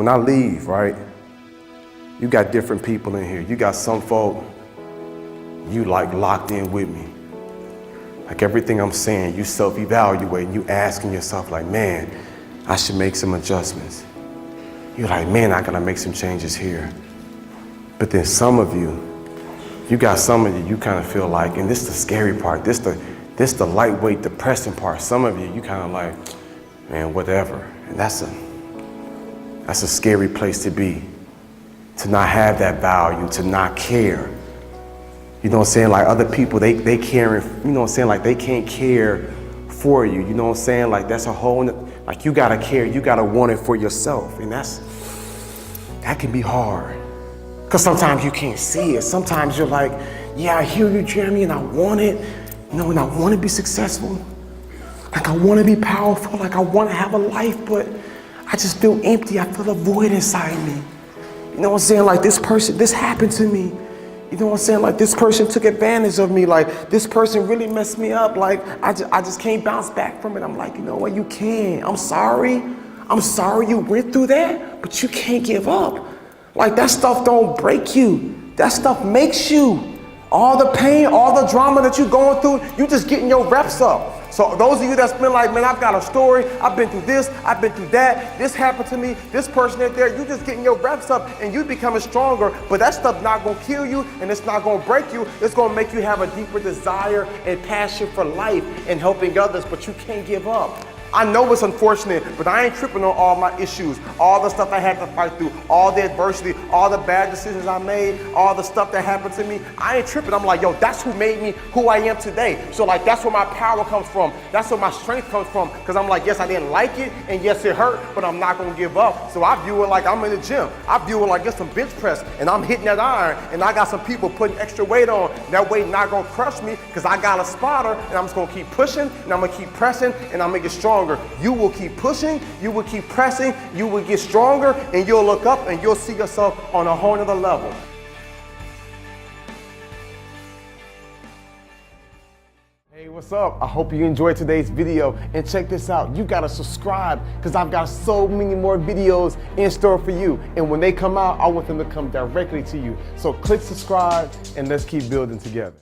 when I leave, right, you got different people in here. You got some folk, you like locked in with me. Like everything I'm saying, you self-evaluating, you asking yourself like, man, I should make some adjustments. You're like, man, I gotta make some changes here. But then some of you got some of you kind of feel like, and this is the scary part, this the lightweight, depressing part. Some of you kind of like, man, whatever. And that's a scary place to be, to not have that value, to not care. You know what I'm saying? Like other people, they caring, you know what I'm saying? Like they can't care for you. You know what I'm saying? Like that's a whole, like you gotta care, you gotta want it for yourself. And that can be hard. Cause sometimes you can't see it. Sometimes you're like, yeah, I hear you, Jeremy, and I want it. You know, and I want to be successful. Like I want to be powerful. Like I want to have a life, but I just feel empty. I feel a void inside me. You know what I'm saying? Like this person, this happened to me. You know what I'm saying? Like this person took advantage of me. Like this person really messed me up. Like I just can't bounce back from it. I'm like, you know what? You can. I'm sorry. I'm sorry you went through that, but you can't give up. Like that stuff don't break you. That stuff makes you. All the pain, all the drama that you're going through, you just getting your reps up. So those of you that's been like, man, I've got a story, I've been through this, I've been through that, this happened to me, this person is there, you just getting your reps up and you becoming stronger, but that stuff not gonna kill you and it's not gonna break you, it's gonna make you have a deeper desire and passion for life and helping others, but you can't give up. I know it's unfortunate, but I ain't tripping on all my issues, all the stuff I had to fight through, all the adversity, all the bad decisions I made, all the stuff that happened to me. I ain't tripping. I'm like, yo, that's who made me who I am today. So like, that's where my power comes from. That's where my strength comes from. Cause I'm like, yes, I didn't like it. And yes, it hurt, but I'm not gonna give up. So I view it like I'm in the gym. I view it like it's some bench press and I'm hitting that iron and I got some people putting extra weight on. That weight not gonna crush me cause I got a spotter and I'm just gonna keep pushing and I'm gonna keep pressing and I'm gonna get stronger. You will keep pushing, you will keep pressing, you will get stronger, and you'll look up and you'll see yourself on a whole nother level. Hey, what's up? I hope you enjoyed today's video, and check this out. You gotta subscribe because I've got so many more videos in store for you. And when they come out, I want them to come directly to you. So click subscribe and let's keep building together.